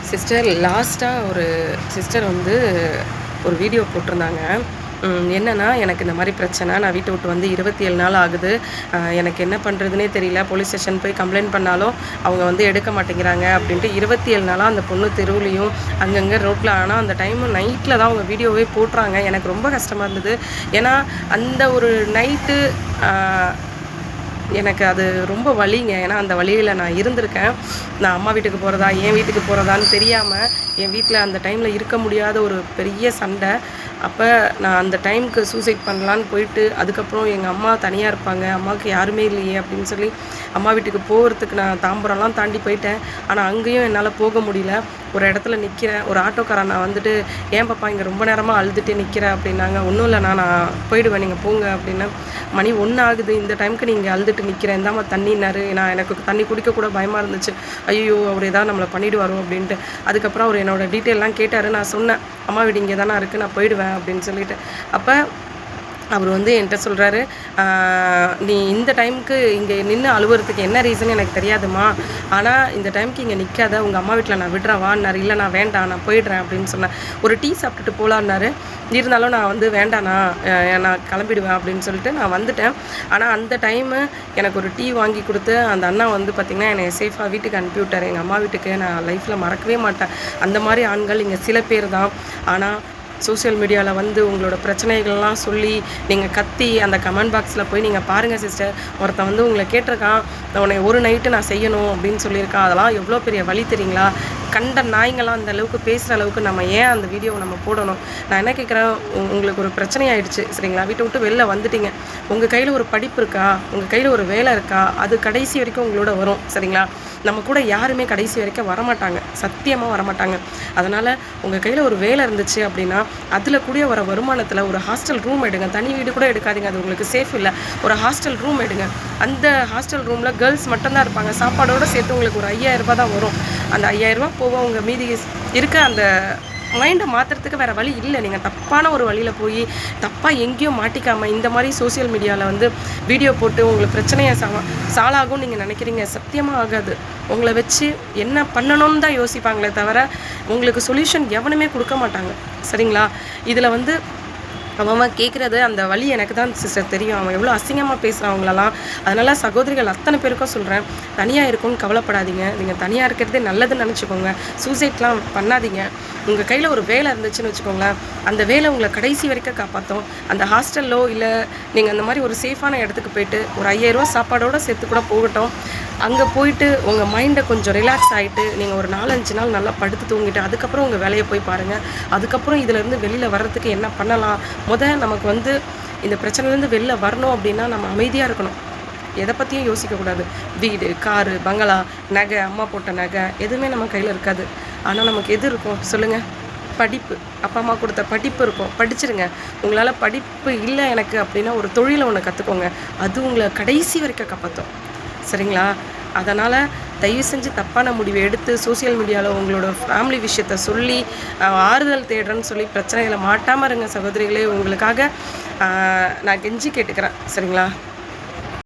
Sister லாஸ்ட்டாக ஒரு sister வந்து ஒரு வீடியோ போட்டிருந்தாங்க. என்னென்னா, எனக்கு இந்த மாதிரி பிரச்சனை, நான் வீட்டை விட்டு வந்து 27 நாள் ஆகுது. எனக்கு என்ன பண்ணுறதுனே தெரியல. போலீஸ் ஸ்டேஷன் போய் கம்ப்ளைண்ட் பண்ணாலும் அவங்க வந்து எடுக்க மாட்டேங்கிறாங்க அப்படின்ட்டு 27 நாளாக அந்த பொண்ணு தெருவுலையும் அங்கங்கே ரோட்டில். ஆனால் அந்த டைமு நைட்டில் தான் அவங்க வீடியோவே போட்டுறாங்க. எனக்கு ரொம்ப கஷ்டமாக இருந்தது. ஏன்னா அந்த ஒரு நைட்டு எனக்கு அது ரொம்ப வலிங்க. ஏன்னா அந்த வலியில் நான் இருந்திருக்கேன். நான் அம்மா வீட்டுக்கு போகிறதா என் வீட்டுக்கு போகிறதான்னு தெரியாமல் என் வீட்டில் அந்த டைமில் இருக்க முடியாத ஒரு பெரிய சண்டை. அப்போ நான் அந்த டைமுக்கு சூசைட் பண்ணலான்னு போயிட்டு, அதுக்கப்புறம் எங்கள் அம்மா தனியாக இருப்பாங்க, அம்மாவுக்கு யாருமே இல்லையே அப்படின்னு சொல்லி அம்மா வீட்டுக்கு போகிறதுக்கு நான் தாம்பரம்லாம் தாண்டி போயிட்டேன். ஆனால் அங்கேயும் என்னால் போக முடியல. ஒரு இடத்துல நிற்கிறேன். ஒரு ஆட்டோக்காரன் நான் வந்துட்டு, ஏன் பாப்பா இங்கே ரொம்ப நேரமாக அழுதுட்டு நிற்கிறேன் அப்படின்னாங்க. ஒன்றும் இல்லைண்ணா, நான் போயிடுவேன், நீங்கள் போங்க அப்படின்னு. மணி 1 ஆகுது, இந்த டைமுக்கு நீங்கள் அழுதுட்டு நிற்கிறேன், இந்தாம்மா தண்ணின்னாரு. நான் எனக்கு தண்ணி குடிக்கக்கூட பயமாக இருந்துச்சு. ஐயோ அவர் ஏதாவது நம்மளை பண்ணிவிடுவாரோ அப்படின்ட்டு. அதுக்கப்புறம் அவர் என்னோடய டீட்டெயிலெலாம் கேட்டார். நான் சொன்னேன், அம்மா வீடு இங்கே தானே இருக்குது, நான் போயிடுவேன் அப்படின்னு சொல்லிட்டு. அப்போ அவர் வந்து என்கிட்ட சொல்கிறாரு, நீ இந்த டைமுக்கு இங்கே நின்று அழுவுறதுக்கு என்ன ரீசன் எனக்கு தெரியாதுமா, ஆனால் இந்த டைமுக்கு இங்கே நிற்காத, உங்கள் அம்மா வீட்டில் நான் விடுறவான்னாரு. இல்லை நான் வேண்டாம், நான் போயிடுறேன் அப்படின்னு சொன்னேன். ஒரு டீ சாப்பிட்டுட்டு போகலான்னாரு. இருந்தாலும் நான் வந்து வேண்டாண்ணா, நான் கிளம்பிடுவேன் அப்படின்னு சொல்லிட்டு நான் வந்துட்டேன். ஆனால் அந்த டைமு எனக்கு ஒரு டீ வாங்கி கொடுத்து அந்த அண்ணா வந்து பார்த்திங்கன்னா என்னை சேஃபாக வீட்டுக்கு அனுப்பி விட்டார். எங்கள் அம்மா வீட்டுக்கு நான் லைஃப்பில் மறக்கவே மாட்டேன். அந்த மாதிரி ஆண்கள் இங்கே சில பேர் தான். ஆனால் சோஷியல் மீடியாவில் வந்து உங்களோட பிரச்சனைகள்லாம் சொல்லி நீங்கள் கத்தி அந்த கமெண்ட் பாக்ஸில் போய் நீங்கள் பாருங்கள் சிஸ்டர். ஒருத்தன் வந்து உங்களை கேட்டிருக்கான், உன்னை ஒரு நைட்டு நான் செய்யணும் அப்படின்னு சொல்லியிருக்கான். அதெல்லாம் எவ்வளோ பெரிய வழி தெரியுங்களா? கண்ட நாய்ங்களாம் அந்த அளவுக்கு பேசுகிற அளவுக்கு நம்ம ஏன் அந்த வீடியோவை நம்ம போடணும்? நான் என்ன கேட்குறேன், உங்களுக்கு ஒரு பிரச்சனை ஆகிடுச்சு சரிங்களா? வீட்டை விட்டு வெளில வந்துட்டீங்க. உங்கள் கையில் ஒரு படிப்பு இருக்கா? உங்கள் கையில் ஒரு வேலை இருக்கா? அது கடைசி வரைக்கும் உங்களோட வரும் சரிங்களா? நம்ம கூட யாருமே கடைசி வரைக்கும் வரமாட்டாங்க, சத்தியமாக வரமாட்டாங்க. அதனால் உங்கள் கையில் ஒரு வேலை இருந்துச்சு அப்படின்னா அதில் கூட வர வருமானத்தில் ஒரு ஹாஸ்டல் ரூம் எடுங்க. தனி வீடு கூட எடுக்காதீங்க, அது உங்களுக்கு சேஃப் இல்லை. ஒரு ஹாஸ்டல் ரூம் எடுங்க. அந்த ஹாஸ்டல் ரூமில் கேர்ள்ஸ் மட்டும்தான் இருப்பாங்க. சாப்பாடோடு சேர்த்து உங்களுக்கு ஒரு 5000 ரூபா தான் வரும். அந்த 5000 ரூபா போக உங்கள் மீதி இருக்க அந்த மைண்டை மாற்றுறதுக்கு வேறு வழி இல்லை. நீங்கள் தப்பான ஒரு வழியில் போய் தப்பாக எங்கேயோ மாட்டிக்காமல் இந்த மாதிரி சோசியல் மீடியாவில் வந்து வீடியோ போட்டு உங்களுக்கு பிரச்சனையை சாலாகும்னு நீங்கள் நினைக்கிறீங்க. சத்தியமாக ஆகாது. உங்களை வச்சு என்ன பண்ணணும்னு தான் யோசிப்பாங்களே தவிர உங்களுக்கு சொல்யூஷன் எவனுமே கொடுக்க மாட்டாங்க சரிங்களா? இதில் வந்து அவன் கேட்குறது அந்த வழி எனக்கு தான் சிஸ்டர் தெரியும். அவன் எவ்வளோ அசிங்கமாக பேசுகிறான் அவங்களெல்லாம். அதனால் சகோதரிகள் அத்தனை பேருக்கும் சொல்கிறேன், தனியாக இருக்கும்னு கவலைப்படாதீங்க. நீங்கள் தனியாக இருக்கிறதே நல்லதுன்னு நினச்சிக்கோங்க. சூசைட்லாம் பண்ணாதீங்க. உங்கள் கையில் ஒரு வேலை இருந்துச்சுன்னு வச்சுக்கோங்களேன், அந்த வேலை உங்களை கடைசி வரைக்கும் காப்பாற்றும். அந்த ஹாஸ்டல்லோ இல்லை நீங்கள் அந்த மாதிரி ஒரு சேஃபான இடத்துக்கு போயிட்டு ஒரு 5000 ரூபா சாப்பாடோடு சேர்த்து கூட போகட்டும். அங்கே போயிட்டு உங்கள் மைண்டை கொஞ்சம் ரிலாக்ஸ் ஆகிட்டு நீங்கள் ஒரு 4-5 நாள் நல்லா படுத்து தூங்கிட்டு அதுக்கப்புறம் உங்கள் வேலையை போய் பாருங்கள். அதுக்கப்புறம் இதிலேருந்து வெளியில் வர்றதுக்கு என்ன பண்ணலாம்? நமக்கு வந்து இந்த பிரச்சனைலேருந்து வெளில வரணும் அப்படின்னா நம்ம அமைதியாக இருக்கணும். எதை பற்றியும் யோசிக்கக்கூடாது. வீடு, காரு, பங்களா, நகை, அம்மா போட்ட நகை எதுவுமே நம்ம கையில் இருக்காது. ஆனால் நமக்கு எது இருக்கும் சொல்லுங்கள்? படிப்பு. அப்பா அம்மா கொடுத்த படிப்பு இருக்கும், படிச்சிருங்க. உங்களால் படிப்பு இல்லை எனக்கு அப்படின்னா ஒரு தொழிலை ஒன்று கற்றுக்கோங்க. அது உங்களை கடைசி வரைக்கும் காப்பாற்றும் சரிங்களா? அதனால் தயவு செஞ்சு தப்பான முடிவை எடுத்து சோசியல் மீடியாவில் உங்களோட ஃபேமிலி விஷயத்த சொல்லி ஆறுதல் தேடுறேன்னு சொல்லி பிரச்சனைகளை மாட்டாமல் இருங்க சகோதரிகளே. உங்களுக்காக நான் கெஞ்சி கேட்டுக்கிறேன் சரிங்களா?